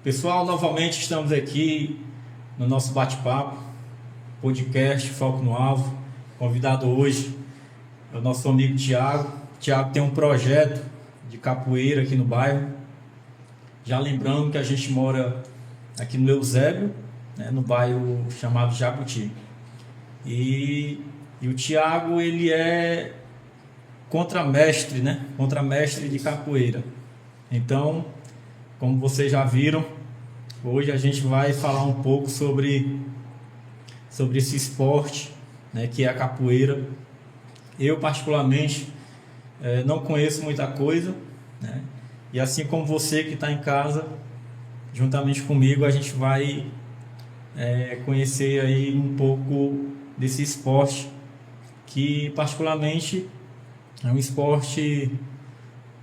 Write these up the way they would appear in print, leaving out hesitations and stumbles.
Pessoal, novamente estamos aqui no nosso bate-papo, podcast Foco no Alvo. Convidado hoje é o nosso amigo Tiago. Tiago tem um projeto de capoeira aqui no bairro. Já lembrando que a gente mora aqui no Eusébio, né, no bairro chamado Jabuti. E o Tiago, ele é contramestre, né? Contramestre de capoeira. Então, como vocês já viram, hoje a gente vai falar um pouco sobre esse esporte, né, que é a capoeira. Eu, particularmente, não conheço muita coisa, né? E assim como você que está em casa, juntamente comigo, a gente vai conhecer aí um pouco desse esporte, que particularmente é um esporte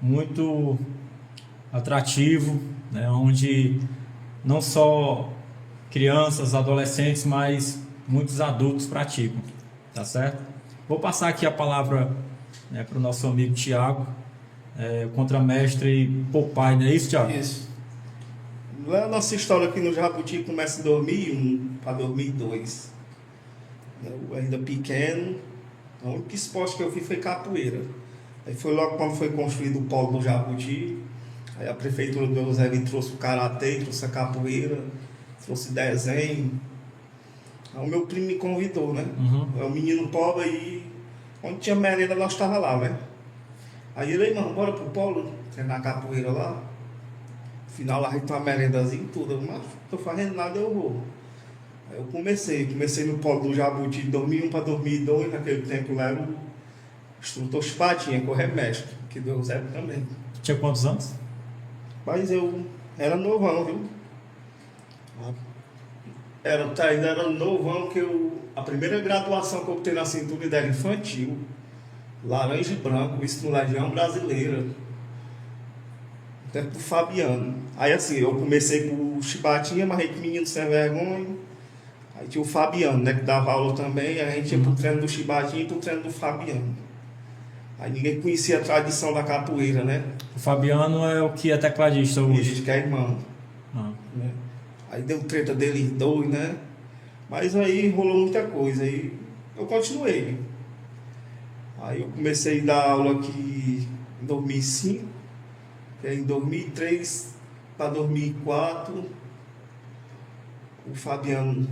muito atrativo, né, onde não só crianças, adolescentes, mas muitos adultos praticam, tá certo? Vou passar aqui a palavra, né, para o nosso amigo Tiago, contramestre Popeye, não é isso, Tiago? Isso. A nossa história aqui no Jabuti começa em 2001 para 2002. Eu ainda pequeno, o único esporte que eu fiz foi capoeira. Aí foi logo quando foi construído o polo do Jabuti. Aí a prefeitura do Eusébio trouxe o karatê, trouxe a capoeira, trouxe desenho. Aí o meu primo me convidou, né? É um menino pobre aí, onde tinha merenda nós estávamos lá, né? Aí ele, mano, bora pro polo, treinar capoeira lá. Afinal lá a gente tem uma merendazinha e tudo. Mas não tô fazendo nada, eu vou. Aí eu comecei no polo do Jabuti de 2001 para 2002, naquele tempo lá era o instrutor Chipatinha, correr mestre, que deu Eusébio também. Tinha quantos anos? Mas eu era novão, viu? Ainda era novão, que a primeira graduação que eu obtei na cintura era infantil, laranja e branco, isso no Legião Brasileira, tempo do Fabiano. Aí assim, eu comecei com o Chibatinha, mas aí que menino sem vergonha. Aí tinha o Fabiano, né, que dava aula também, a gente ia pro treino do Chibatinha e pro treino do Fabiano. Aí ninguém conhecia a tradição da capoeira, né? O Fabiano é o que é tecladista hoje. Isso, que é irmão. Né? Aí deu treta deles dois, né? Mas aí rolou muita coisa, aí eu continuei. Aí eu comecei a dar aula aqui em 2005, que é em 2003 para 2004, o Fabiano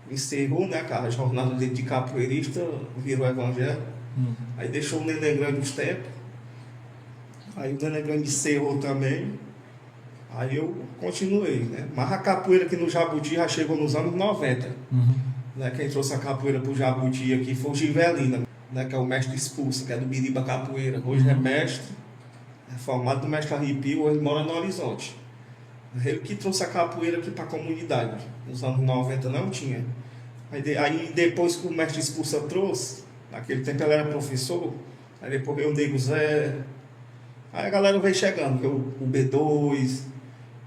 encerrou, né, cara, a jornada dele de capoeirista, virou evangelho. Aí deixou o Neném Grande uns tempos. Aí o Neném Grande encerrou também. Aí eu continuei, né? Mas a capoeira aqui no Jabuti já chegou nos anos 90. Né? Quem trouxe a capoeira pro Jabuti aqui foi o Givelina, né? Que é o mestre expulso, que é do Biriba Capoeira. Hoje é mestre, é formado do mestre Arrepio, hoje mora no Horizonte. Ele que trouxe a capoeira aqui para a comunidade. Nos anos 90 não tinha. Aí depois que o mestre expulsa trouxe, naquele tempo ele era professor, aí depois veio o Nego Zé. Aí a galera veio chegando, veio o B2,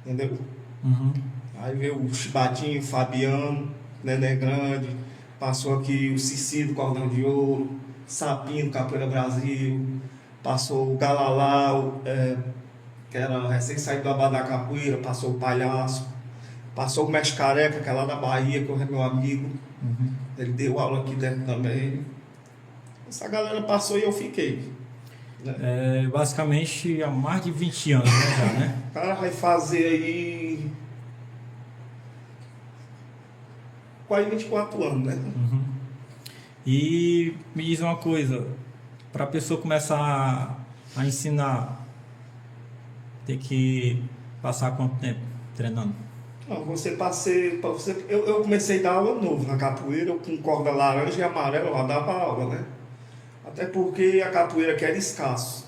entendeu? Aí veio o Chibatinho, o Fabiano, Neném Grande, passou aqui o Cici do Cordão de Ouro, Sapinho do Capoeira Brasil, passou o Galalau, que era recém-saído do Abadá Capoeira, passou o Palhaço, passou o Mestre Careca, que é lá da Bahia, que é meu amigo, ele deu aula aqui dentro também. Essa galera passou e eu fiquei. Né? Basicamente há mais de 20 anos, né, já, né? O cara vai fazer aí quase 24 anos, né? E me diz uma coisa, para a pessoa começar a ensinar, tem que passar quanto tempo treinando? Não, eu comecei a dar aula novo na capoeira, eu com corda laranja e amarela, eu dava aula, né? Até porque a capoeira aqui era escasso,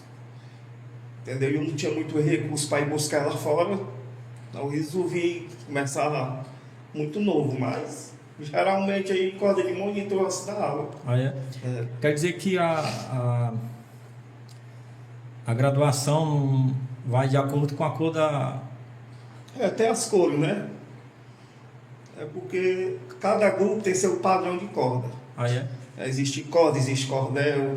entendeu? Eu não tinha muito recurso para ir buscar ela fora, então eu resolvi começar lá, muito novo, mas geralmente aí corda de monitor antes da aula. Quer dizer que a graduação vai de acordo com a cor da... Tem as cores, né? É porque cada grupo tem seu padrão de corda. Ah, é? Existe corda, existe cordel,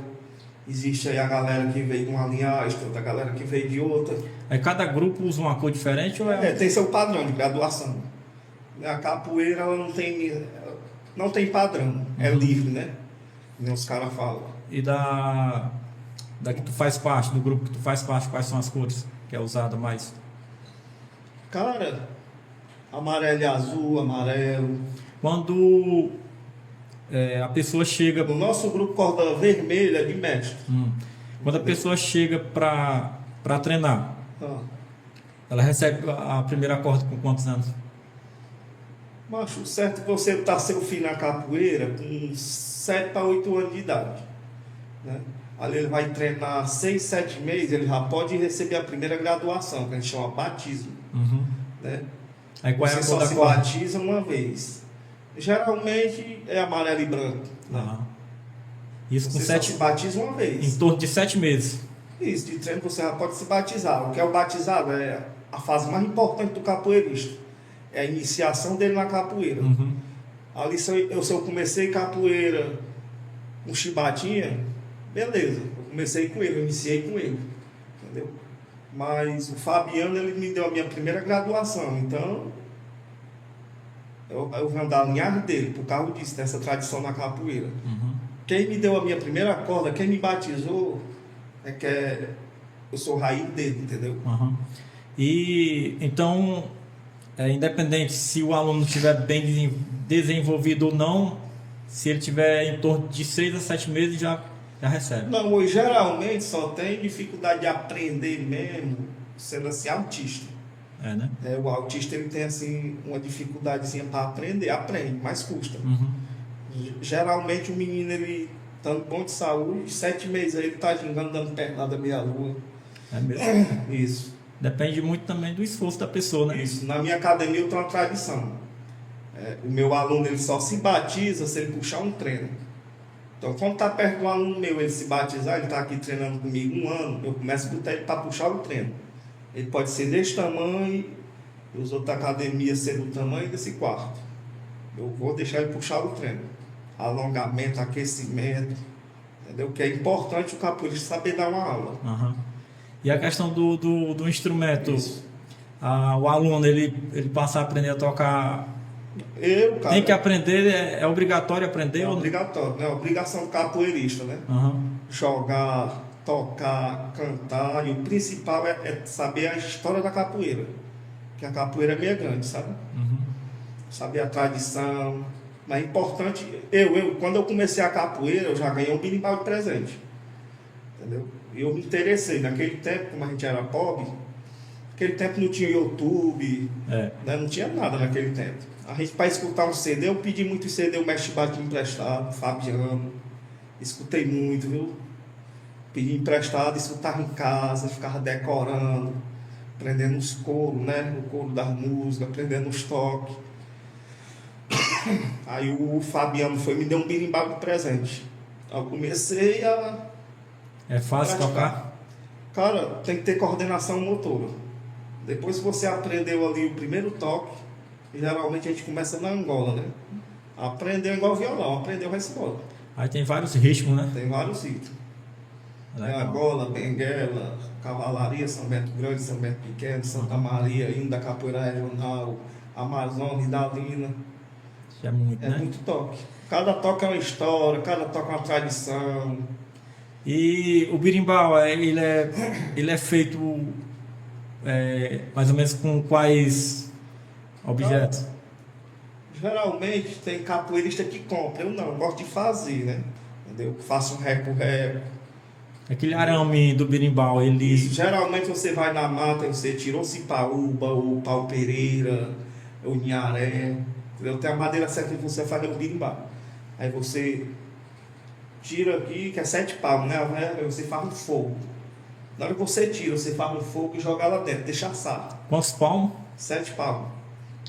Existe aí a galera que veio de uma linhagem, outra galera que veio de outra. Aí cada grupo usa uma cor diferente ou é? Tem seu padrão de graduação. A capoeira ela não tem padrão, é livre, né? Nem os caras falam. E da que tu faz parte, do grupo que tu faz parte, quais são as cores que é usada mais? Cara, amarelo e azul, amarelo. Quando a pessoa chega. No nosso grupo, corda vermelha é de mestre. Quando a pessoa chega para treinar, Ah. ela recebe a primeira corda com quantos anos? Macho, o certo é você botar seu filho na capoeira com 7 a 8 anos de idade. Né? Ali ele vai treinar 6, 7 meses, ele já pode receber a primeira graduação, que a gente chama batismo. Né? Aí qual é Você a só cor da se corda? batiza uma vez. Geralmente é amarelo e branco. Né? Ah. Isso com Você só se batiza uma vez. em torno de 7 meses. Isso, de treino você já pode se batizar. O que é o batizado? É a fase mais importante do capoeirista. É a iniciação dele na capoeira. Ali, se eu comecei capoeira com chibatinha, beleza. Eu comecei com ele, eu iniciei com ele. Entendeu? Mas o Fabiano, ele me deu a minha primeira graduação. Então, eu vou andar a linhagem dele, por causa disso, dessa tradição na capoeira. Quem me deu a minha primeira corda, quem me batizou, eu sou raiz dele, entendeu? E então, independente se o aluno estiver bem desenvolvido ou não, se ele tiver em torno de 6 a 7 meses, já recebe. Não, hoje geralmente só tem dificuldade de aprender mesmo, sendo assim, autista. Né? O autista ele tem assim, uma dificuldadezinha para aprender, aprende, mas custa. Geralmente o menino, ele estando bom de saúde, 7 meses aí ele tá gingando, dando pernada meia-lua. É mesmo? Isso. Depende muito também do esforço da pessoa, né? Isso. Na minha academia eu tenho uma tradição. O meu aluno ele só se batiza se ele puxar um treino. Então, quando está perto do aluno meu, ele se batizar, ele está aqui treinando comigo 1 ano, eu começo a botar ele para puxar o treino. Ele pode ser desse tamanho, e os outros academias ser do tamanho desse quarto. Eu vou deixar ele puxar o treino. Alongamento, aquecimento, entendeu? Que é importante o capoeirista saber dar uma aula. E a questão do instrumento, Isso. o aluno ele passar a aprender a tocar, Cara, tem que aprender, é obrigatório aprender? é obrigatório, né? Obrigação do capoeirista, né? Jogar, tocar, cantar, e o principal é saber a história da capoeira, que a capoeira é meio grande, sabe? Saber a tradição, mas é importante, quando eu comecei a capoeira, eu já ganhei um berimbau de presente, entendeu? E eu me interessei, naquele tempo, como a gente era pobre, naquele tempo não tinha YouTube, né? Não tinha nada naquele tempo. A gente, para escutar um CD, eu pedi muito CD, o Mestre Batinho emprestado, Fabiano, escutei muito, viu? Pedi emprestado, escutava em casa, ficava decorando, aprendendo os coros, né? O coro das músicas, aprendendo os toques. Aí o Fabiano me deu um berimbau de presente. Aí eu comecei a... É fácil tocar? Cara, tem que ter coordenação motora. Depois que você aprendeu ali o primeiro toque, geralmente a gente começa na Angola, né? Aprendeu igual violão, aprendeu, vai-se embora. Aí tem vários ritmos, né? Tem vários ritmos. Angola, Benguela, Cavalaria, São Bento Grande, São Bento Pequeno, Santa Maria, hino da capoeira regional, Amazonas, Idalina. Isso é muito, né? É muito toque. Cada toque é uma história, cada toque é uma tradição. E o berimbau, ele é feito mais ou menos com quais objetos? Geralmente tem capoeirista que compra, eu não, eu gosto de fazer, né? Entendeu? Faço um reco-reco. Aquele arame do berimbau, ele... Geralmente você vai na mata e você tira ou cipaúba, ou pau pereira, ou nharé. Entendeu? Tem a madeira certa que você faz no berimbau. Aí você tira aqui, que é 7 palmos, né? Aí você faz um fogo. Na hora que você tira, você faz um fogo e joga lá dentro, deixa assar. Quantos palmos? 7 palmos.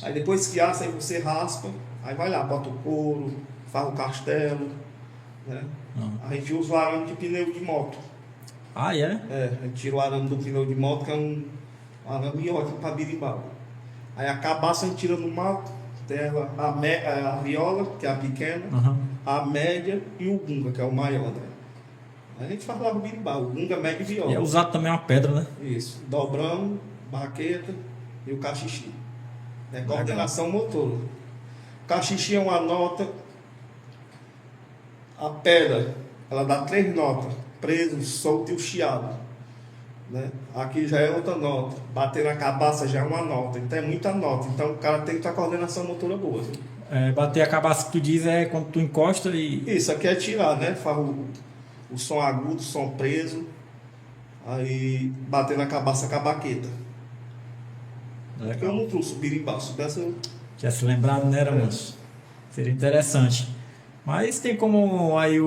Aí depois que assa, aí você raspa, aí vai lá, bota o couro, faz o castelo, né? A gente usa o arame de pneu de moto. Ah, é? A gente tira o arame do pneu de moto, que é um arame ótimo para berimbau. Aí a cabaça a gente tira no mato, tem a viola, que é a pequena, a média e o gunga, que é o maior, né? A gente faz lá o birimbau, o gunga, médio e viola. E é usado também uma pedra, né? Isso, dobrão, baqueta e o cachixi. É coordenação motora. O cachixi é uma nota, a pedra, ela dá 3 notas, preso, solto e o chiado. Né? Aqui já é outra nota, bater na cabaça já é uma nota, então é muita nota, então o cara tem que ter a coordenação motora boa. Bater a cabaça que tu diz é quando tu encosta e... Isso aqui é tirar, né? Faz o som agudo, o som preso, aí bater na cabaça com a baqueta. Porque eu não trouxe o birimbau, se dessa eu... Já se lembrado, né, moço? Seria interessante. Mas tem como aí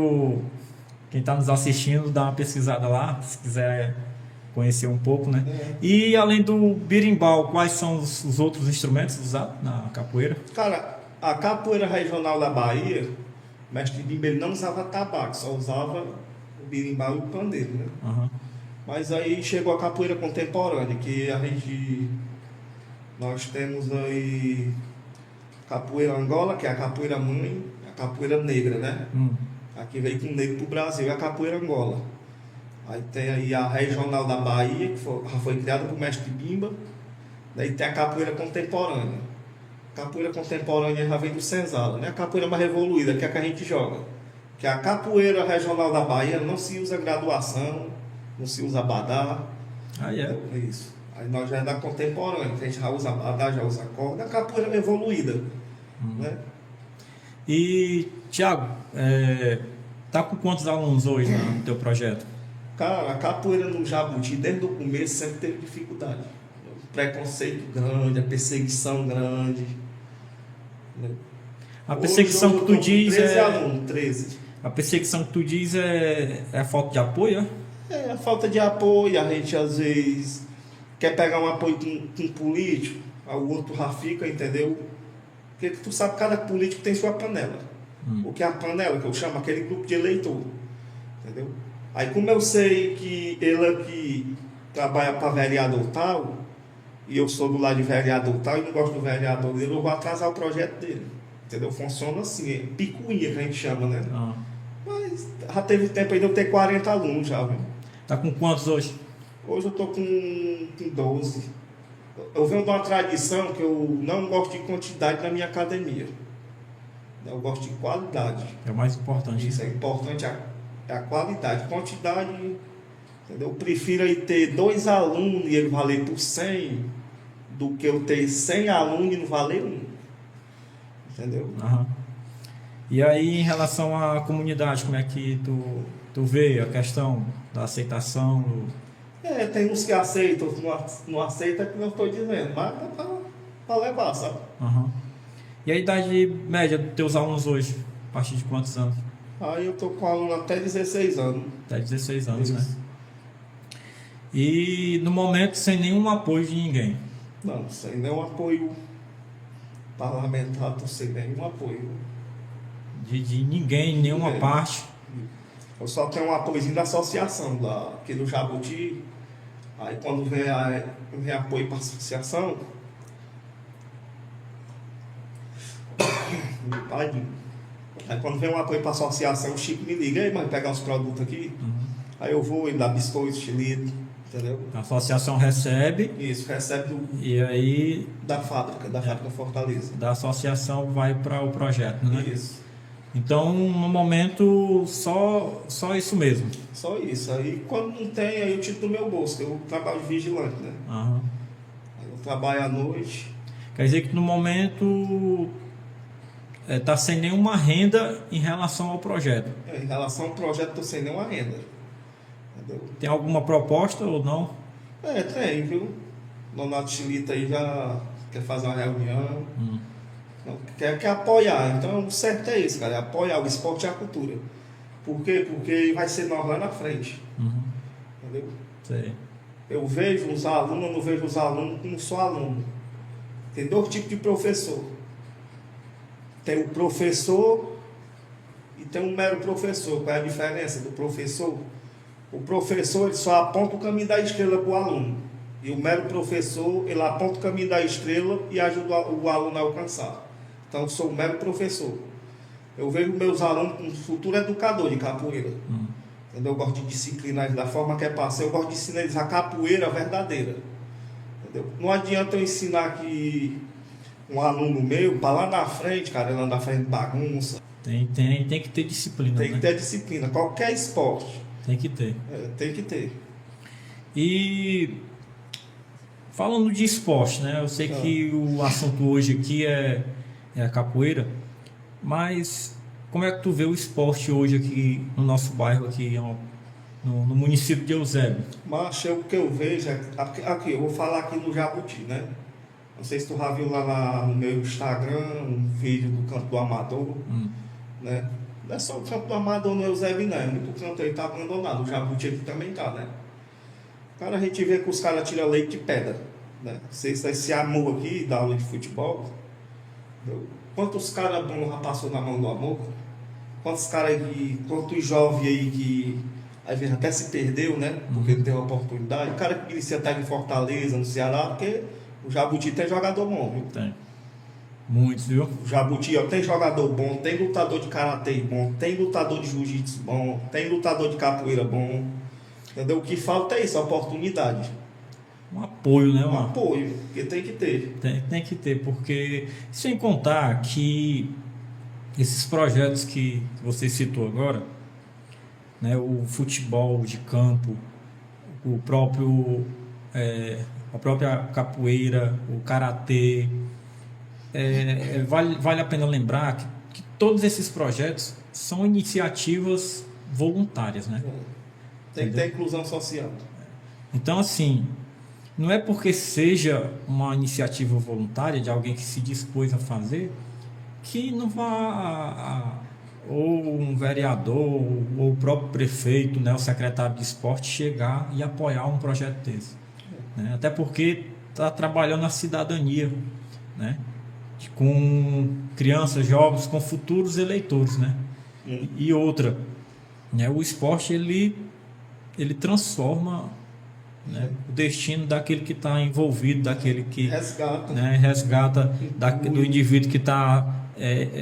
quem está nos assistindo dar uma pesquisada lá, se quiser conhecer um pouco, né? E além do birimbau, quais são os outros instrumentos usados na capoeira? Cara, a capoeira regional da Bahia, o mestre Bimba, ele não usava tabaco, só usava o birimbau e o pandeiro, né? Uhum. Mas aí chegou a capoeira contemporânea, que nós temos aí capoeira Angola, que é a capoeira mãe, a capoeira negra, né? Aqui veio com o negro pro Brasil, é a capoeira Angola. Aí tem aí a regional da Bahia, que já foi criada por mestre Bimba. Daí tem a capoeira contemporânea. A capoeira contemporânea já vem do senzala, né? A capoeira mais evoluída, que é a que a gente joga. Que a capoeira regional da Bahia não se usa graduação, não se usa abadá. É isso. Aí nós já é da contemporânea, que a gente já usa abadá, já usa corda. A capoeira evoluída, né? E, Thiago, tá com quantos alunos hoje no teu projeto? Cara, a capoeira no Jabuti, desde o começo, sempre teve dificuldade. O preconceito grande, a perseguição grande. Né? A perseguição que tu diz 13 alunos, 13. A perseguição que tu diz é a falta de apoio, É a falta de apoio, a gente às vezes quer pegar um apoio com um político, aí o outro já fica, entendeu? Porque tu sabe que cada político tem sua panela. O que é a panela, que eu chamo aquele grupo de eleitor, entendeu? Aí como eu sei que ele aqui trabalha para vereador tal, e eu sou do lado de vereador tal, e não gosto do vereador dele, eu vou atrasar o projeto dele, entendeu? Funciona assim, é picuinha que a gente chama, né? Mas já teve tempo aí de eu ter 40 alunos já, viu? Tá com quantos hoje? Hoje eu tô com 12. Eu venho de uma tradição que eu não gosto de quantidade na minha academia. Eu gosto de qualidade. É o mais importante. Isso é importante, a qualidade. Quantidade, entendeu? Eu prefiro aí ter 2 alunos e ele valer por 100 do que eu ter 100 alunos e não valer 1. Entendeu? E aí, em relação à comunidade, como é que tu vê a questão da aceitação? Tem uns que aceitam, outros não aceitam, é que eu estou dizendo, mas é para levar, sabe? E a idade média dos teus alunos hoje? A partir de quantos anos? Aí eu tô com aluno até 16 anos. Até 16 anos, Isso. né? E no momento sem nenhum apoio de ninguém? Não, sem nenhum apoio parlamentar, tô sem nenhum apoio. De ninguém, nenhuma parte? Eu só tenho um apoiozinho da associação, aqui do Jabuti. Aí quando vem apoio para a associação, aí quando vem um apoio para a associação, o Chico me liga, aí, mas pegar os produtos aqui. Aí eu vou, ele dá biscoito, xilito, entendeu? A associação recebe. Isso, recebe E aí da fábrica Fortaleza. Da associação vai para o projeto, né? Isso. Então, no momento, só isso mesmo. Só isso. Aí quando não tem, aí eu tiro do meu bolso. Eu trabalho de vigilante, né? Aí eu trabalho à noite. Quer dizer que no momento tá sem nenhuma renda em relação ao projeto. Em relação ao projeto, estou sem nenhuma renda. Entendeu? Tem alguma proposta ou não? Tem, viu? Nonato Chilita aí já quer fazer uma reunião. Quer apoiar. Então o certo é isso, cara. É apoiar o esporte e a cultura. Por quê? Porque vai ser nós lá na frente. Entendeu? Sei. Eu vejo os alunos, eu não vejo os alunos como só aluno. Tem 2 tipos de professor. Tem o professor e tem um mero professor. Qual é a diferença do professor? O professor ele só aponta o caminho da estrela para o aluno. E o mero professor ele aponta o caminho da estrela e ajuda o aluno a alcançar. Então eu sou um mero professor. Eu vejo meus alunos como futuro educador de capoeira. entendeu? Eu gosto de disciplinar eles da forma que é passar. Eu gosto de ensinar eles a capoeira verdadeira, entendeu? Não adianta eu ensinar que um aluno meu, para lá na frente, cara, ele anda fazendo bagunça. Tem que ter disciplina, Tem que né? ter disciplina, qualquer esporte. Tem que ter. Tem que ter. E falando de esporte, né? Eu sei que o assunto hoje aqui é a capoeira, mas como é que tu vê o esporte hoje aqui no nosso bairro, aqui no município de Eusébio? Mas o que eu vejo é... Aqui, eu vou falar aqui no Jabuti, né? Não sei se tu já viu lá no meu Instagram um vídeo do Campo do Amador, né? Não é só o Campo do Amador no Eusébio, não. Muito canto aí tá abandonado. O Jabuti aqui também tá, né? Cara, a gente vê que os caras tiram leite de pedra, né? Esse amor aqui da aula de futebol, entendeu? Quantos caras bons já passou na mão do amor? Quantos caras aí, quantos jovens aí que às vezes até se perdeu, né? Porque não teve oportunidade. O cara que merecia estar em Fortaleza, no Ceará, porque o Jabuti tem jogador bom, viu? Tem. Muitos, viu? O Jabuti, ó, tem jogador bom, tem lutador de karatê bom, tem lutador de jiu-jitsu bom, tem lutador de capoeira bom. Entendeu? O que falta é isso, a oportunidade. Um apoio, né? Um apoio, porque tem que ter. Tem que ter, porque sem contar que esses projetos que você citou agora, né, o futebol de campo, o próprio a própria capoeira, o karatê, vale a pena lembrar que todos esses projetos são iniciativas voluntárias, né? Tem que ter inclusão social. Então, assim, não é porque seja uma iniciativa voluntária de alguém que se dispôs a fazer que não vá ou um vereador ou o próprio prefeito, né, o secretário de esporte chegar e apoiar um projeto desse, né? Até porque está trabalhando a cidadania, né, com crianças, jovens, com futuros eleitores, né? E outra, né, o esporte ele transforma, né, o destino daquele que está envolvido, daquele que resgata, né, do indivíduo que está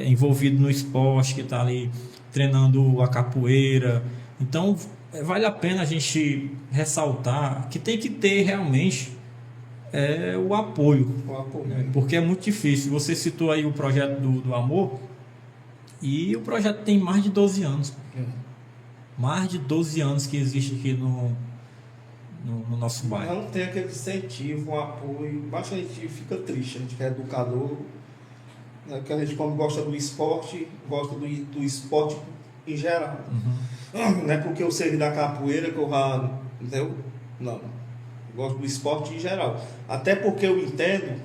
envolvido no esporte, que está ali treinando a capoeira. Então vale a pena a gente ressaltar que tem que ter realmente o apoio, porque é muito difícil. Você citou aí o projeto do Amor, e o projeto tem mais de 12 anos. Mais de 12 anos que existe aqui no nosso bairro. Não tem aquele incentivo, um apoio. Baixa, a gente fica triste, a gente que é educador, né? Que a gente, como gosta do esporte, gosta do esporte em geral. Não é porque eu sei da capoeira que eu já. Entendeu? Não. Eu gosto do esporte em geral. Até porque eu entendo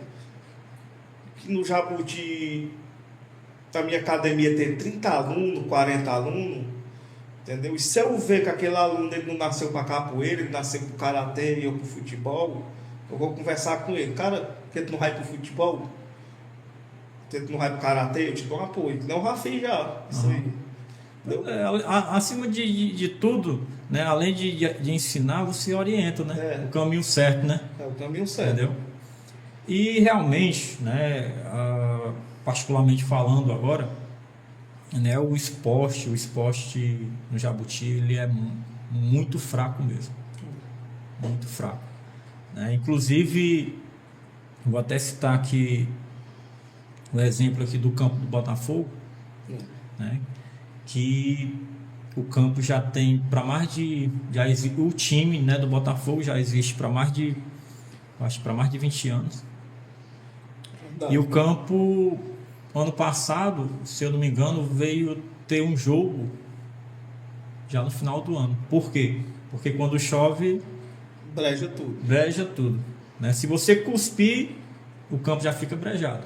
que no Jabuti, na minha academia, tem 30 alunos, 40 alunos. Entendeu? E se eu ver que aquele aluno ele não nasceu para capoeira, ele nasceu para karatê e eu para futebol, eu vou conversar com ele. Cara, por que tu não vai para futebol? Por que tu não vai para karatê? Eu te dou um apoio. Não, já fiz já. Isso aí. Acima de tudo, né, além de ensinar, você orienta, né? O caminho certo, né? É o caminho certo. Entendeu? E realmente, né, particularmente falando agora, né, o esporte no Jabuti ele é muito fraco mesmo, muito fraco, né? Inclusive vou até citar aqui o exemplo aqui do campo do Botafogo, né, que o campo já tem para mais o time, né, do Botafogo já existe para mais de 20 anos. E o campo, ano passado, se eu não me engano, veio ter um jogo já no final do ano. Por quê? Porque quando chove, breja tudo, né? Se você cuspir, o campo já fica brejado.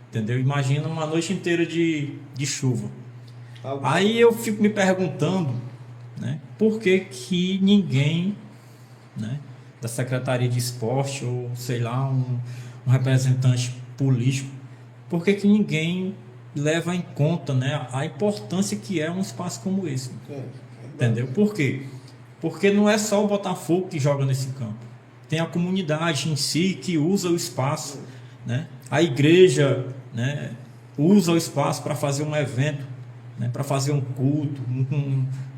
Entendeu? Imagina uma noite inteira de chuva. Aí eu fico me perguntando, né, por que ninguém, né, da Secretaria de Esporte ou sei lá, um representante político, por que ninguém leva em conta, né, a importância que é um espaço como esse? Entendeu? Por quê? Porque não é só o Botafogo que joga nesse campo. Tem a comunidade em si que usa o espaço, né? A igreja, né, usa o espaço para fazer um evento, né, para fazer um culto,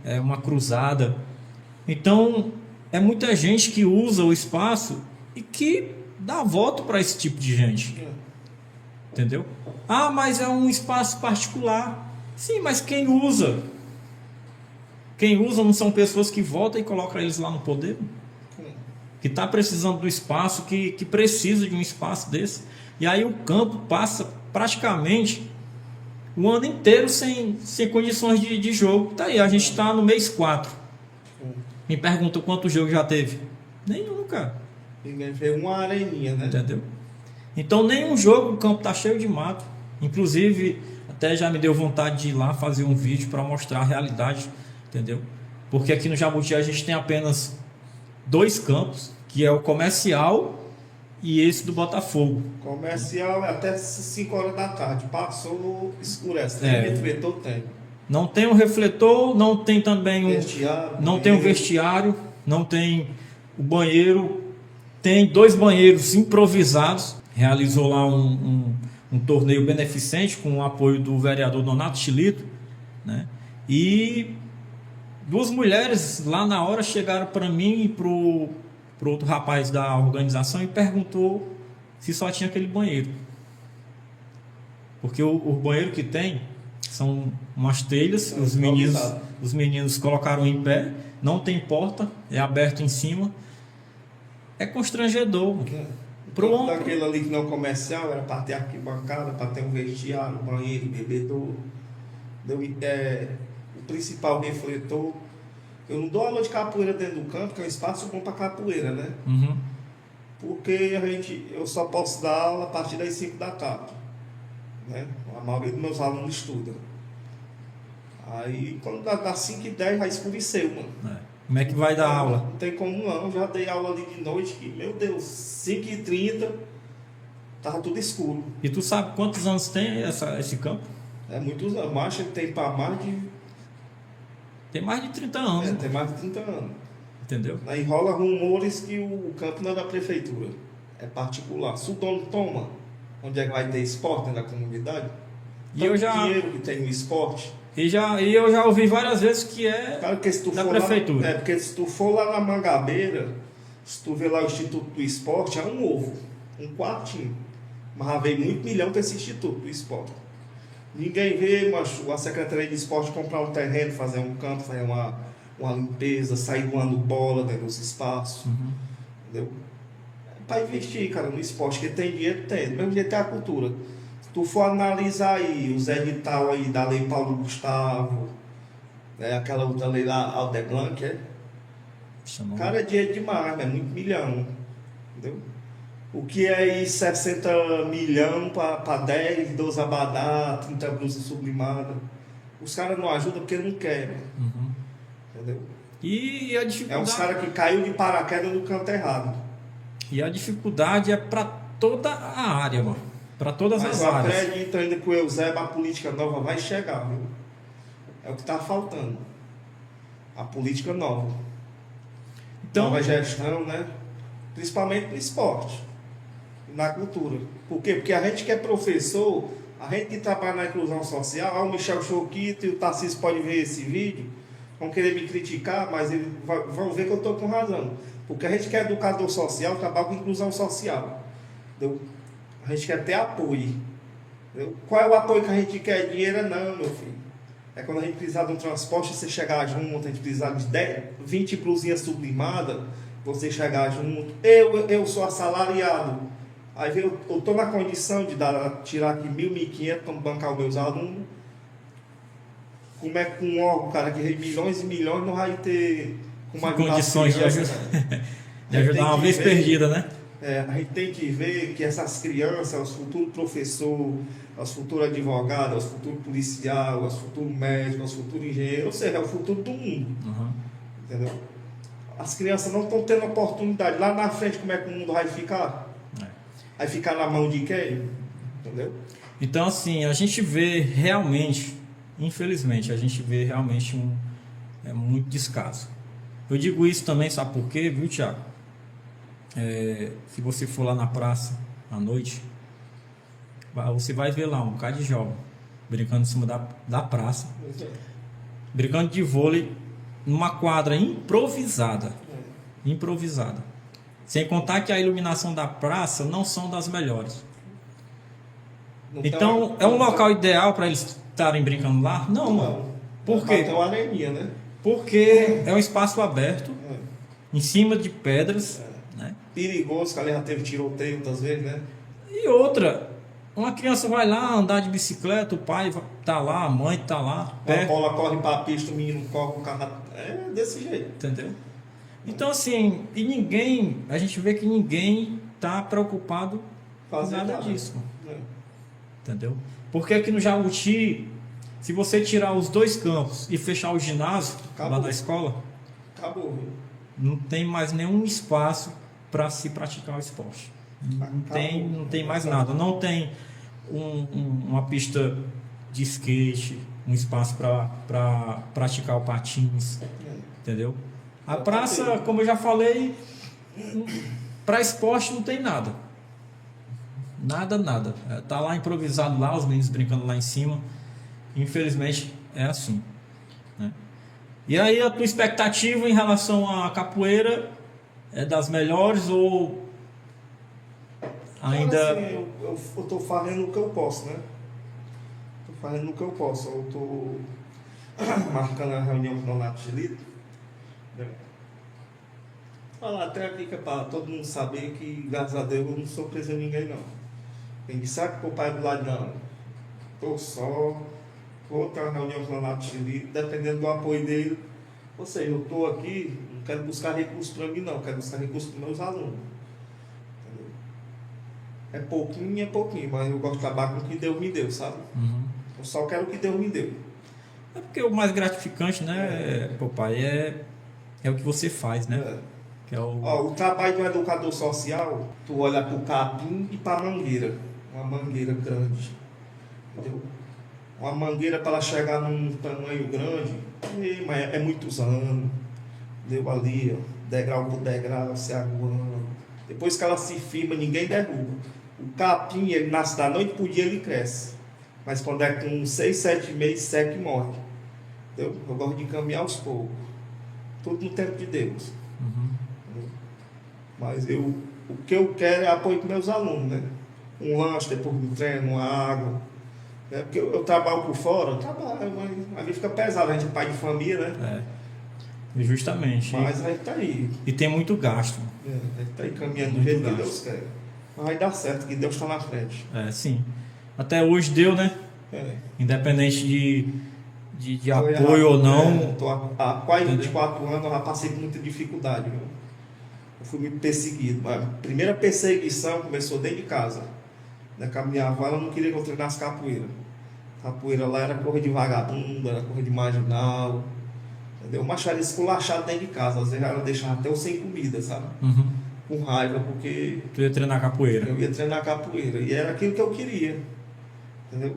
é uma cruzada. Então, é muita gente que usa o espaço e que dá voto para esse tipo de gente. Entendeu? Ah, mas é um espaço particular. Sim, mas quem usa? Quem usa não são pessoas que votam e colocam eles lá no poder? Que está precisando do espaço, que precisa de um espaço desse. E aí o campo passa praticamente o ano inteiro sem condições de jogo. Tá aí, a gente está no mês 4. Me pergunta quantos jogos já teve? Nenhum, cara. Ninguém vê uma areninha, né? Entendeu? Então, nenhum jogo, o campo está cheio de mato. Inclusive, até já me deu vontade de ir lá fazer um vídeo para mostrar a realidade, entendeu? Porque aqui no Jabuti a gente tem apenas 2 campos, que é o comercial e esse do Botafogo. Comercial é até 5 horas da tarde. Passou, escurece. Tem refletor, tem. Não tem um refletor, não tem também Vestiário, não tem um vestiário, não tem o banheiro. Tem 2 banheiros improvisados. Realizou lá um torneio beneficente com o apoio do vereador Donato Chilito, né? E 2 mulheres lá na hora chegaram para mim e pro outro rapaz da organização e perguntou se só tinha aquele banheiro. Porque o banheiro que tem são umas telhas, os meninos colocaram em pé, não tem porta, é aberto em cima. É constrangedor. Pronto, daquele ali que não é comercial, era para ter arquibancada, para ter um vestiário, banheiro, bebedouro. O principal refletor. Eu não dou aula de capoeira dentro do campo, que é um espaço bom para capoeira, né? Uhum. Porque eu só posso dar aula a partir das 5 da tarde. Né? A maioria dos meus alunos estuda. Aí quando dá 5h10 já escureceu, mano. Como é que vai dar aula? Não tem como não, já dei aula ali de noite que, meu Deus, 5h30 tava tudo escuro. E tu sabe quantos anos tem esse campo? É muitos anos, mas ele tem para mais de... Tem mais de 30 anos. Tem mais de 30 anos. Entendeu? Aí rola rumores que o campo não é da prefeitura, é particular. Se o dono toma, onde é que vai ter esporte na comunidade? E eu já... dinheiro que tem no esporte... E eu já ouvi várias vezes que é da prefeitura. Porque se tu for lá na Mangabeira, se tu ver lá o Instituto do Esporte, é um ovo, um quartinho. Mas já veio muito milhão para esse Instituto do Esporte. Ninguém vê, macho, a Secretaria de Esporte comprar um terreno, fazer um campo, fazer uma limpeza, sair voando bola dentro dos espaços. Uhum. Entendeu? É para investir, cara, no esporte, que tem dinheiro, tem. Do mesmo jeito tem a cultura. Se tu for analisar aí os edital aí da Lei Paulo Gustavo, né, aquela outra lei lá, Aldeblanc, cara, é dinheiro demais, é muito milhão, entendeu? O que é aí 60 milhão para 10, 12 abadá, 30 blusas sublimadas. Os caras não ajudam porque não querem. Uhum. Entendeu? E a dificuldade... É uns caras que caiu de paraquedas no canto errado. E a dificuldade é para toda a área, mano. Para todas as áreas. Mas eu acredito ainda que o Eusébio, a política nova vai chegar, viu? É o que está faltando. A política nova. Então, nova gestão, né? Principalmente no esporte e na cultura. Por quê? Porque a gente que é professor, a gente que trabalha na inclusão social, o Michel Choquito e o Tarcísio podem ver esse vídeo, vão querer me criticar, mas eles vão ver que eu estou com razão. Porque a gente que é educador social, trabalha com inclusão social. Entendeu? A gente quer ter apoio. Entendeu? Qual é o apoio que a gente quer? Dinheiro não, meu filho. É quando a gente precisar de um transporte, você chegar junto, a gente precisar de 20 blusinhas sublimadas, você chegar junto. Eu sou assalariado. Aí eu estou na condição de tirar aqui 1.500 para bancar os meus alunos. Como é que um órgão, cara, que tem milhões e milhões, não vai ter condições de ajudar uma vez perdida, né? A gente tem que ver que essas crianças, os futuros professores, os futuros advogados, os futuros policiais, os futuros médicos, os futuros engenheiros, ou seja, é o futuro do mundo. Uhum. Entendeu? As crianças não estão tendo oportunidade. Lá na frente, como é que o mundo vai ficar? Vai ficar na mão de quem? Entendeu? Então, assim, a gente vê realmente, infelizmente, a gente vê realmente muito descaso. Eu digo isso também, sabe por quê, viu, Thiago? Se você for lá na praça à noite, você vai ver lá um bocado de jovem brincando em cima da praça, brincando de vôlei numa quadra improvisada. Improvisada. Sem contar que a iluminação da praça não são das melhores. Então, é um local ideal para eles estarem brincando lá? Não. Por quê? Tem uma areninha, né? Porque é um espaço aberto, em cima de pedras. Né? Perigoso, que ali já teve tiroteio muitas vezes, né? E outra, uma criança vai lá andar de bicicleta, o pai tá lá, a mãe tá lá. A bola corre para a pista, o menino corre, o carro. É desse jeito. Entendeu? Então, assim, a gente vê que ninguém tá preocupado com nada disso. Entendeu? Porque aqui no Jabuti, se você tirar os 2 campos e fechar o ginásio lá da escola, acabou. Não tem mais nenhum espaço para se praticar o esporte. Não tem mais nada. Não tem uma pista de skate, um espaço para praticar o patins, entendeu? A praça, como eu já falei, para esporte não tem nada. Nada. Tá lá improvisado lá, os meninos brincando lá em cima. Infelizmente é assim, né? E aí a tua expectativa em relação à capoeira é das melhores ou ainda... Assim, eu tô fazendo o que eu posso, né? Tô fazendo o que eu posso. Eu tô marcando a reunião com o Donato Gelito. Falar até aqui que é para todo mundo saber que, graças a Deus, eu não sou preso a ninguém, não. Quem disse que o pai do lado, não. Tô só, vou ter uma reunião com o Donato Gelito, dependendo do apoio dele. Ou seja, eu tô aqui, não quero buscar recursos para mim, não. Quero buscar recursos para meus alunos. É pouquinho, mas eu gosto de trabalhar com o que Deus me deu, sabe? Eu só quero o que Deus me deu. É porque o mais gratificante, né, papai, é o que você faz, né? Que é o trabalho do educador social, tu olha para o capim e para a mangueira. Uma mangueira grande. Entendeu? Uma mangueira para ela chegar num tamanho grande, mas é muitos anos. Deu ali, ó, degrau por degrau, se aguando. Depois que ela se firma, ninguém derruba. O capim, ele nasce da noite pro dia, ele cresce. Mas quando é com 6, 7 meses, seca e morre. Entendeu? Eu gosto de caminhar aos poucos. Tudo no tempo de Deus. Mas o que eu quero é apoio para meus alunos, né? Um lanche depois do treino, uma água. Né? Porque eu trabalho por fora, mas ali fica pesado, a gente é pai de família, né? Justamente. Mas a gente tá aí. E tem muito gasto. A gente tá aí caminhando do jeito que Deus quer. Mas vai dar certo, que Deus está na frente. Sim. Até hoje deu, né? Independente de apoio ou não. Há quase 24 anos eu já passei por muita dificuldade. Viu? Eu fui muito perseguido. A primeira perseguição começou dentro de casa. Né? Com a minha avó, ela não queria que eu treinasse capoeira. Capoeira lá era correr de vagabundo, era correr de marginal. Entendeu? Mas era esculachado dentro de casa. Às vezes ela deixava até eu sem comida, sabe? Com raiva, porque... Tu ia treinar capoeira. Eu ia treinar capoeira. E era aquilo que eu queria. Entendeu?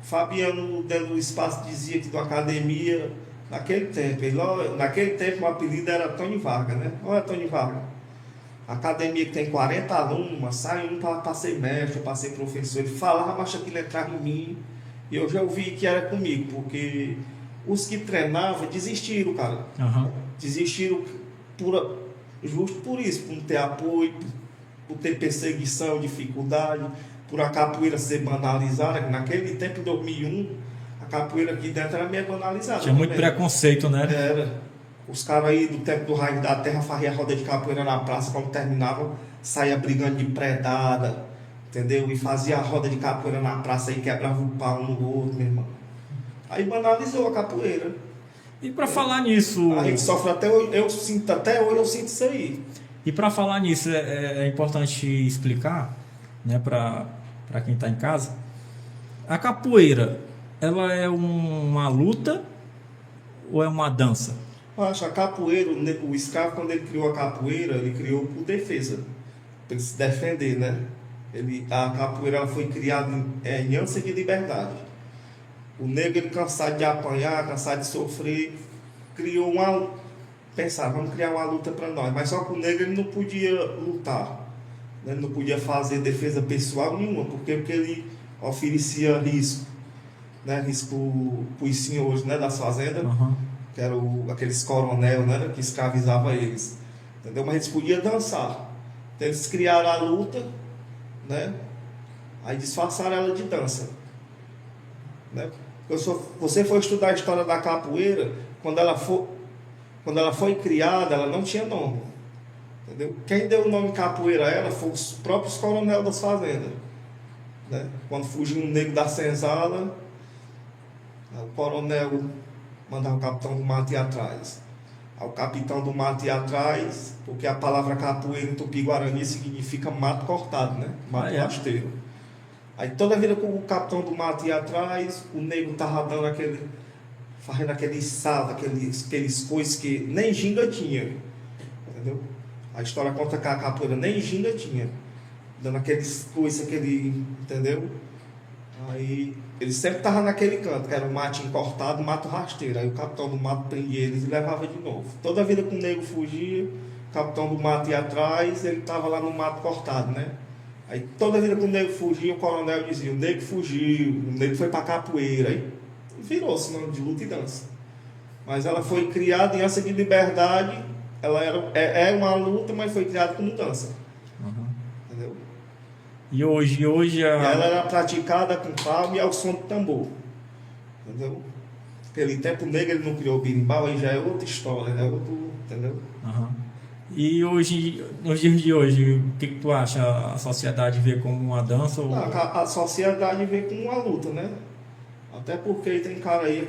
Fabiano, dentro do espaço, dizia que da academia, naquele tempo, naquele tempo o apelido era Tony Vargas, né? Olha Tony Vargas. Academia que tem 40 alunos, sai um para ser mestre, para ser professor. Ele falava, mas aquilo entrava em mim. E eu já ouvi que era comigo, porque os que treinavam desistiram, cara. Desistiram justo por isso, por não ter apoio, por ter perseguição, dificuldade, por a capoeira ser banalizada. Naquele tempo, em 2001, a capoeira aqui dentro era meio banalizada. Tinha muito preconceito, né? Era. Os caras aí do tempo do Raio da Terra faziam roda de capoeira na praça, quando terminava, saía brigando de predada, entendeu? E fazia a roda de capoeira na praça e quebrava o pau um no outro, meu irmão. Aí banalizou a capoeira. E para falar nisso... A gente sofre até hoje, eu sinto isso aí. E para falar nisso, é importante explicar, né, para quem está em casa, a capoeira, ela é uma luta ou é uma dança? Eu acho a capoeira, o escravo, quando ele criou a capoeira, ele criou por defesa, para ele se defender, né? A capoeira ela foi criada em ânsia de liberdade. O negro, ele cansado de apanhar, cansado de sofrer, criou pensava, vamos criar uma luta para nós. Mas só que o negro, ele não podia lutar, né? Ele não podia fazer defesa pessoal nenhuma, porque ele oferecia risco, né? Risco para os senhores, né, das fazendas. que era aqueles coronel, né, que escravizava eles, entendeu? Mas eles podiam dançar. Então eles criaram a luta, né? Aí disfarçaram ela de dança, né? Você for estudar a história da capoeira, quando ela foi criada, ela não tinha nome, entendeu? Quem deu o nome capoeira a ela foi os próprios coronel das fazendas, né? Quando fugiu um negro da senzala, o coronel mandava o capitão do mato ir atrás. Aí o capitão do mato ir atrás, porque a palavra capoeira em Tupi-Guarani significa mato cortado, né? Mato rasteiro. Aí toda vida que o capitão do mato ia atrás, o negro tava dando fazendo aqueles saltos, aqueles coisas que nem ginga tinha, entendeu? A história conta que a capoeira nem ginga tinha, dando aqueles coisas, entendeu? Aí eles sempre estavam naquele canto, que era um matinho cortado, mato rasteiro. Aí o capitão do mato prendia eles e levava de novo. Toda vida que o negro fugia, o capitão do mato ia atrás, ele estava lá no mato cortado, né? Aí toda vida que o negro fugia, o coronel dizia, o negro fugiu, o negro foi pra capoeira. Aí virou-se nome de luta e dança. Mas ela foi criada em ânsia de liberdade, ela é uma luta, mas foi criada como dança. Uhum. Entendeu? E hoje ela era praticada com palma e ao som do tambor. Entendeu? Naquele tempo o negro ele não criou o birimbau, aí já é outra história, né? Entendeu? Uhum. E hoje, nos dias de hoje, o que tu acha? A sociedade vê como uma dança? Ou... A sociedade vê como uma luta, né? Até porque tem cara aí,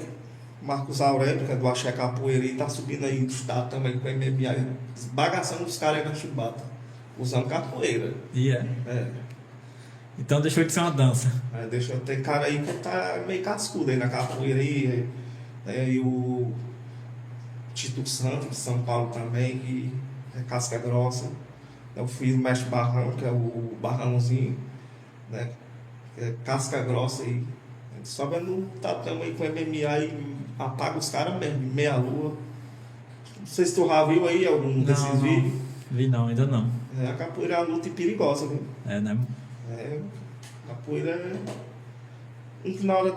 Marcos Aurélio, que é do Axé Capoeira, e tá subindo aí do estado também com a MMA, esbagaçando os caras aí na chibata, usando capoeira. Então deixou de ser uma dança. Tem cara aí que tá meio cascudo aí na capoeira aí, e o Tito Santos de São Paulo também, que é casca grossa. Eu fiz o mestre Barrão, que é o Barrãozinho, né? Que é casca grossa aí. Sobe no tatame aí com MMA e apaga os caras mesmo, meia lua. Não sei se tu já viu aí algum desses vídeos. Vi não, ainda não. A capoeira é uma luta perigosa, viu? Né? Capoeira na hora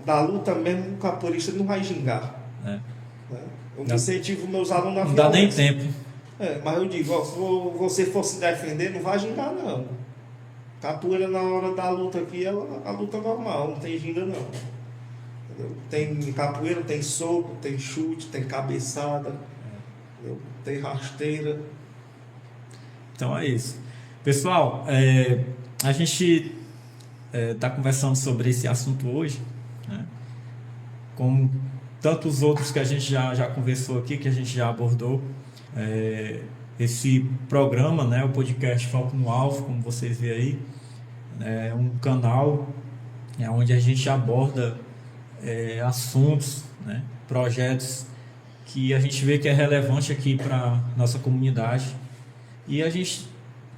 da luta mesmo, o capoeirista não vai gingar. Eu incentivo meus alunos a não dá nem tempo. Mas eu digo, ó, se você for se defender, não vai gingar não. Capoeira na hora da luta aqui é a luta normal, não tem ginga não. Entendeu? Tem capoeira, tem soco, tem chute, tem cabeçada, tem rasteira. Então é isso. Pessoal, a gente está conversando sobre esse assunto hoje, né? Como tantos outros que a gente já conversou aqui, que a gente já abordou. Esse programa, né, o podcast Foco no Alvo, como vocês veem aí, é um canal onde a gente aborda assuntos, né, projetos que a gente vê que é relevante aqui para nossa comunidade, e a gente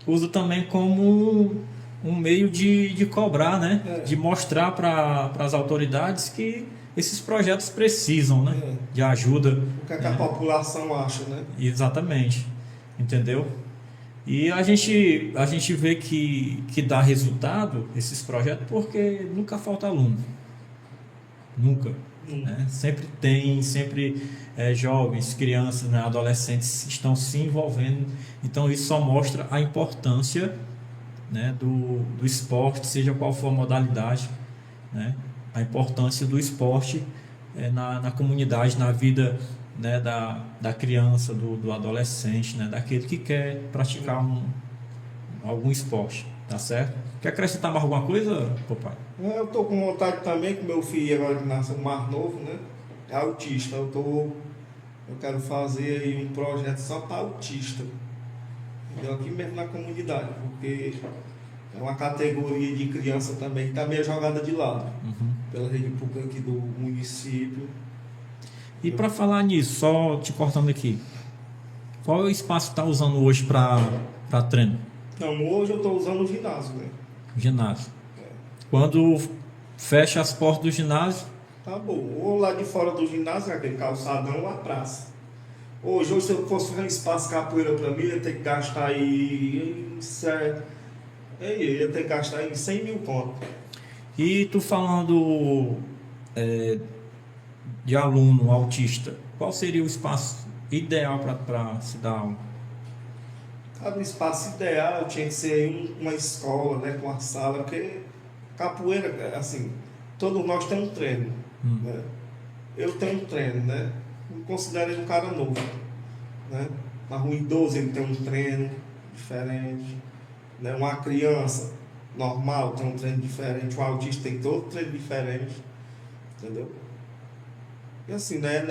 usa também como um meio de cobrar, né, de mostrar para as autoridades que esses projetos precisam, né, de ajuda. O que a população acha, né? Exatamente, entendeu? E a gente vê que dá resultado esses projetos porque nunca falta aluno. Nunca. Né? Sempre jovens, crianças, né, adolescentes estão se envolvendo. Então isso só mostra a importância, né, do esporte, seja qual for a modalidade, né? A importância do esporte na comunidade, na vida, né, da criança, do adolescente, né, daquele que quer praticar algum esporte, tá certo? Quer acrescentar mais alguma coisa, papai? Eu tô com vontade também, que meu filho agora que nasceu mais novo, né, é autista. Eu quero fazer aí um projeto só para autista, entendeu? Aqui mesmo na comunidade, porque é uma categoria de criança também que está meio jogada de lado, pela rede pública aqui do município. E para falar nisso, só te cortando aqui, qual é o espaço que está usando hoje para treino? Não, hoje eu estou usando o ginásio, né? Ginásio. Quando fecha as portas do ginásio? Tá bom. Ou lá de fora do ginásio, aquele calçadão, ou a praça. Hoje se eu fosse fazer um espaço capoeira para mim, eu ia ter que gastar aí, certo? Eu ia ter que gastar aí 100 mil conto. E tu falando de aluno autista, qual seria o espaço ideal para se dar aula? Cara, o espaço ideal tinha que ser uma escola, né, com a sala, porque capoeira, assim, todos nós temos um treino, né? Eu tenho um treino, né? Me considero um cara novo, né? Na rua idoso ele tem um treino diferente, né? Uma criança normal tem um treino diferente, um autista tem todo treino diferente, entendeu? E assim, né?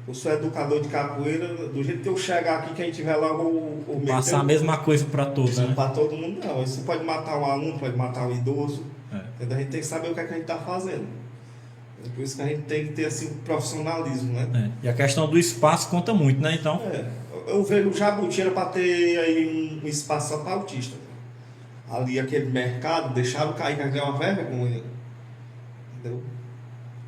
Eu sou educador de capoeira, do jeito que eu chegar aqui, quem tiver lá, o Passar a mesma coisa para todos, né? Para todo mundo não. Isso pode matar um aluno, pode matar um idoso. A gente tem que saber o que é que a gente está fazendo. É por isso que a gente tem que ter assim, um profissionalismo, né? E a questão do espaço conta muito, né? Então. Eu vejo o Jabuti era para ter aí um espaço só para autista. Ali aquele mercado, deixaram cair, que é uma vergonha. Entendeu?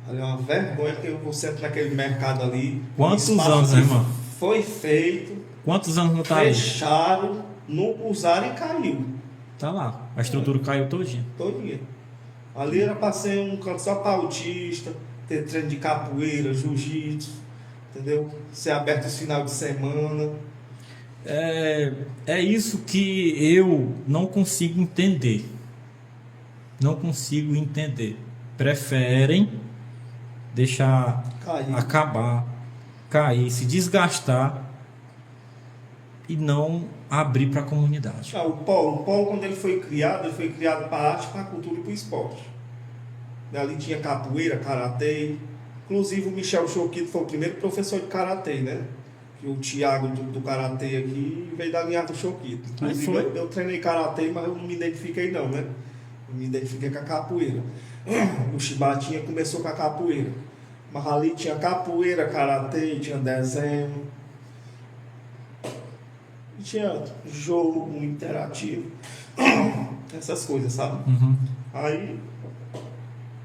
Ali é uma vergonha que você entra naquele mercado ali. Quantos anos, né, irmão? Foi feito. Quantos anos não tá ali? Fecharam, não usaram e caiu. Tá lá. A estrutura caiu todinha. Todinha. Ali era para ser um canto só para autista, ter treino de capoeira, jiu-jitsu, entendeu? Ser aberto os final de semana. É isso que eu não consigo entender. Não consigo entender. Preferem deixar acabar, cair, se desgastar e não abrir para a comunidade. O polo, quando ele foi criado para a arte, para a cultura e para o esporte. Ali tinha capoeira, karatê. Inclusive o Michel Choquito foi o primeiro professor de karatê, né? Que o Thiago do karatê aqui veio da linha do Choquito. Inclusive eu treinei karatê, mas eu não me identifiquei não, né? Eu me identifiquei com a capoeira. O Chibatinha começou com a capoeira. Mas ali tinha capoeira, karatê, tinha desenho. E tinha jogo interativo. Essas coisas, sabe? Aí,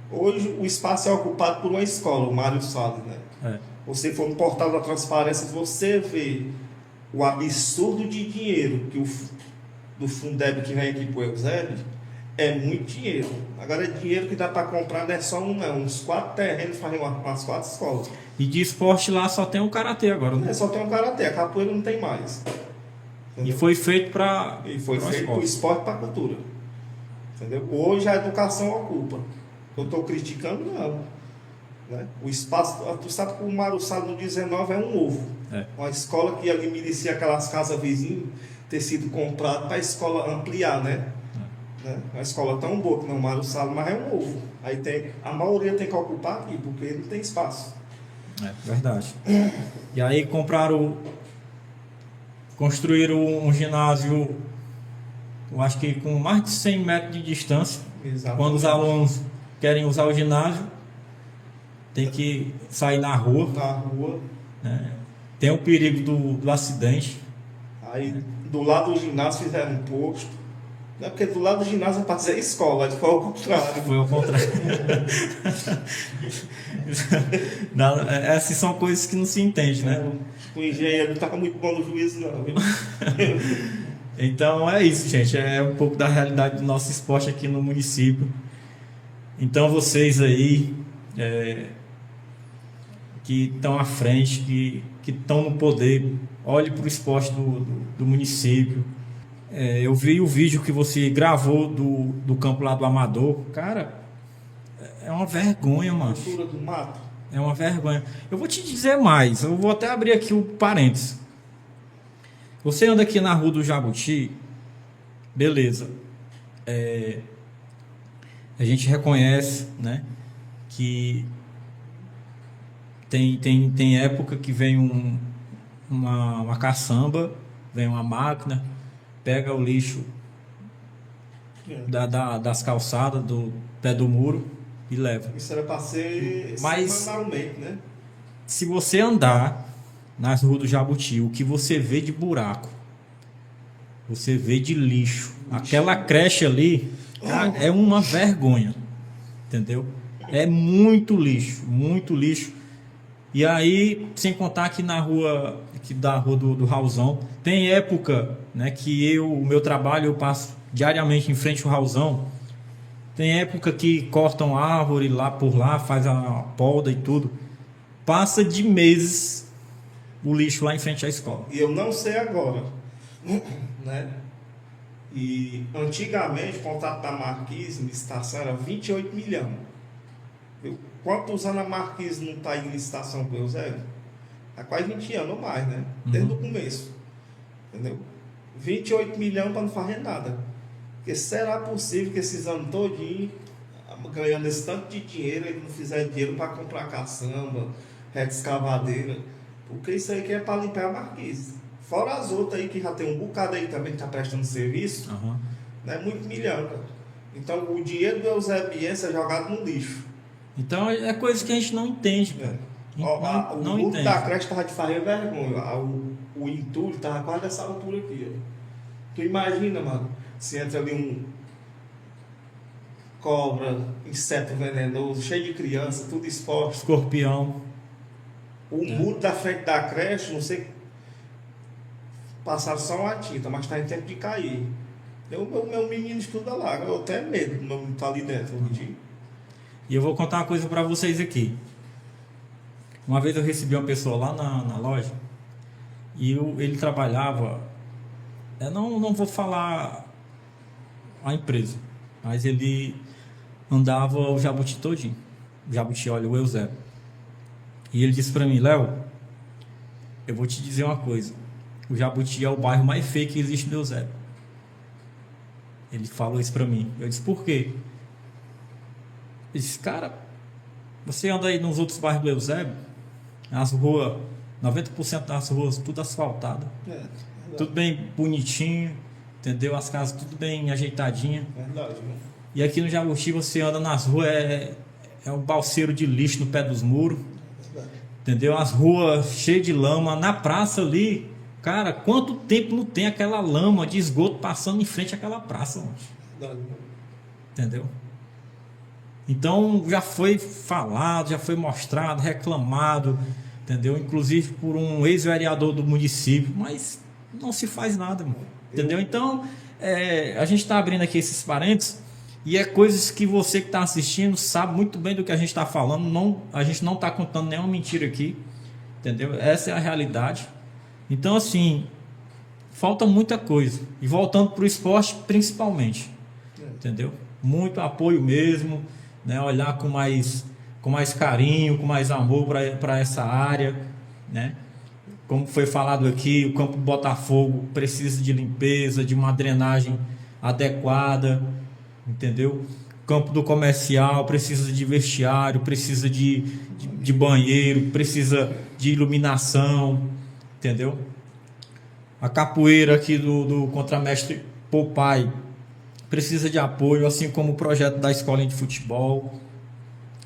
hoje o espaço é ocupado por uma escola, o Mário Salles, né? Você for no portal da transparência, você vê o absurdo de dinheiro que do Fundeb que vem aqui pro Eusébio, é muito dinheiro. Agora, dinheiro que dá para comprar não é só um, não. Uns 4 terrenos fazem umas 4 escolas. E de esporte lá só tem o karatê agora, né? Só tem o karatê, a capoeira não tem mais. Entendeu? E foi feito para. E foi feito para o esporte e para a cultura. Entendeu? Hoje a educação ocupa. Eu estou criticando, não. Né? O espaço, tu sabe que o Mário Salles no 19 é um ovo. Uma escola que ali merecia aquelas casas vizinhas ter sido comprada para a escola ampliar, né? Uma escola tão boa que não é o Mário Salles, mas é um ovo. Aí a maioria tem que ocupar aqui, porque não tem espaço. Verdade. E aí construíram um ginásio, eu acho que com mais de 100 metros de distância. Exatamente. Quando os alunos querem usar o ginásio, tem que sair na rua. Né? Tem o perigo do acidente. Aí do lado do ginásio fizeram um posto. Não é porque do lado do ginásio é para ser escola, foi ao contrário. Foi ao contrário. Essas são coisas que não se entende, né? O engenheiro não estava muito bom no juízo, não. Então é isso, gente. É um pouco da realidade do nosso esporte aqui no município. Então vocês aí que estão à frente, que estão no poder, olhe para o esporte do município. Eu vi o vídeo que você gravou do campo lá do Amador. Cara, é uma vergonha, mano. Cultura do mato. É uma vergonha. Eu vou te dizer mais. Eu vou até abrir aqui o parênteses. Você anda aqui na rua do Jabuti, beleza. A gente reconhece, né, que tem época que vem uma caçamba, vem uma máquina, pega o lixo das calçadas, do pé do muro e leva. Isso era para ser semanalmente, né? Se você andar nas ruas do Jabuti, o que você vê de buraco, você vê de lixo. Aquela creche ali, cara, é uma vergonha, entendeu? É muito lixo, muito lixo. E aí, sem contar que na rua, da rua do Raulzão, tem época, né, que o meu trabalho eu passo diariamente em frente ao Raulzão. Tem época que cortam árvore lá por lá, faz a poda e tudo. passa de meses o lixo lá em frente à escola. E eu não sei agora, né? E antigamente o contrato da Marquise, licitação, era 28 milhões. Quantos anos a Marquise não está em licitação com o Eusébio? Há quase 20 anos ou mais, né? Desde o começo. Entendeu? 28 milhões para não fazer nada. Porque será possível que esses anos todinhos, ganhando esse tanto de dinheiro, ele não fizer dinheiro para comprar caçamba, reta escavadeira? Porque isso aí que é para limpar a Marquise. Fora as outras aí que já tem um bocado aí também que está prestando serviço, né? Muito milhão, cara. Então o dinheiro do Eusébiense é jogado no lixo. Então é coisa que a gente não entende, cara. O muro da creche estava de fazer vergonha. O entulho estava quase dessa altura aqui, ó. Tu imagina, mano, se entra ali um cobra, inseto venenoso, cheio de criança, tudo exposto. Escorpião. O muro da frente da creche, não sei, passaram só uma tinta, mas está em tempo de cair. O meu menino estuda lá, eu tenho medo do meu menino estar ali dentro. E eu vou contar uma coisa para vocês aqui. Uma vez eu recebi uma pessoa lá na loja e ele trabalhava, eu não vou falar a empresa, mas ele andava o Jabuti todinho. O Jabuti, olha, o Eusébio. E ele disse para mim: Léo, eu vou te dizer uma coisa, o Jabuti é o bairro mais feio que existe no Eusébio. Ele falou isso para mim. Eu disse: por quê? Ele disse: cara, você anda aí nos outros bairros do Eusébio, as ruas, 90% das ruas tudo asfaltado, tudo bem bonitinho, entendeu? As casas tudo bem ajeitadinha. Verdade, né? E aqui no Jabuti você anda nas ruas, é um balseiro de lixo no pé dos muros, entendeu? As ruas cheias de lama, na praça ali, cara, quanto tempo não tem aquela lama de esgoto passando em frente àquela praça, mano? Verdade, né? Entendeu? Então já foi falado, já foi mostrado, reclamado, entendeu? Inclusive por um ex-vereador do município, mas não se faz nada, mano. Entendeu? Então a gente está abrindo aqui esses parênteses e é coisas que você que está assistindo sabe muito bem do que a gente está falando. A gente não está contando nenhuma mentira aqui, entendeu? Essa é a realidade. Então, assim, falta muita coisa. E voltando para o esporte, principalmente, entendeu? Muito apoio mesmo, né? Olhar com mais carinho, com mais amor para essa área, né? Como foi falado aqui, o campo Botafogo precisa de limpeza, de uma drenagem adequada, entendeu? O campo do Comercial precisa de vestiário, precisa de banheiro, precisa de iluminação, entendeu? A capoeira aqui do contramestre Popai precisa de apoio, assim como o projeto da escolinha de futebol.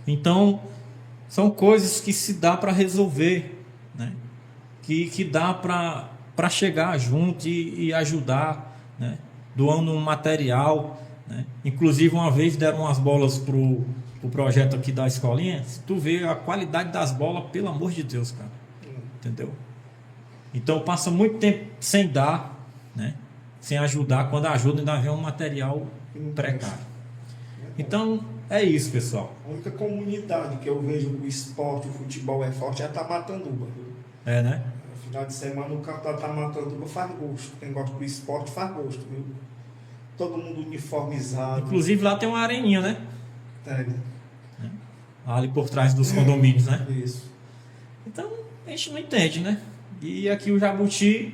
Então, são coisas que se dá para resolver, né? Que dá para chegar junto e ajudar, né? Doando um material, né? Inclusive, uma vez deram umas bolas pro projeto aqui da escolinha. Se tu vê a qualidade das bolas, pelo amor de Deus, cara, entendeu? Então passa muito tempo sem dar, né? Sem ajudar. Quando ajuda, ainda vem um material precário. Então é isso, pessoal. A única comunidade que eu vejo que o esporte, o futebol é forte é a Tamatanduba. É, né? No final de semana o campo da Tamatanduba faz gosto. Quem gosta do esporte faz gosto, viu? Todo mundo uniformizado. Inclusive lá tem uma areninha, né? Tem. Ali por trás dos condomínios, né? Isso. Então a gente não entende, né? E aqui o Jabuti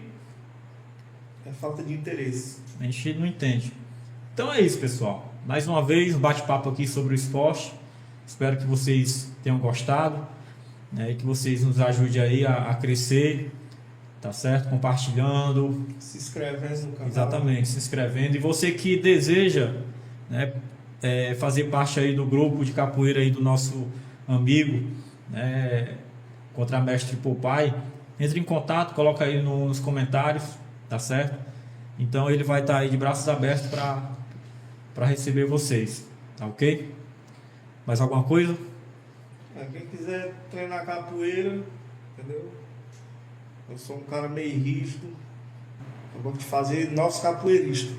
É falta de interesse. a gente não entende. Então é isso, pessoal. Mais uma vez, um bate-papo aqui sobre o esporte. Espero que vocês tenham gostado, né? E que vocês nos ajudem aí a crescer, tá certo? Compartilhando. Se inscrevendo no canal. Exatamente, se inscrevendo. E você que deseja, né, fazer parte aí do grupo de capoeira aí do nosso amigo, né, Contramestre Popai, entre em contato, coloca aí nos comentários, tá certo? Então ele vai estar aí de braços abertos para receber vocês, tá ok? Mais alguma coisa? Quem quiser treinar capoeira, entendeu? Eu sou um cara meio rígido. Eu gosto de fazer nosso capoeirista.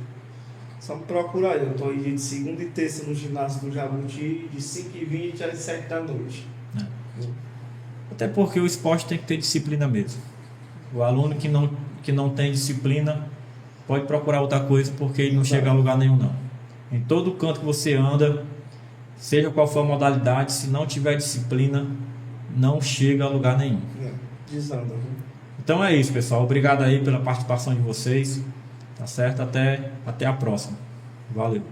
Só me procurar aí. Eu estou aí de segunda e terça no ginásio do Jabuti, de 5h20 às 7 da noite. Até porque o esporte tem que ter disciplina mesmo. O aluno que não tem disciplina pode procurar outra coisa, porque ele não chega a lugar nenhum não. Em todo canto que você anda, seja qual for a modalidade, se não tiver disciplina, não chega a lugar nenhum. Desanda, viu? Então é isso, pessoal. Obrigado aí pela participação de vocês. Tá certo? Até a próxima. Valeu.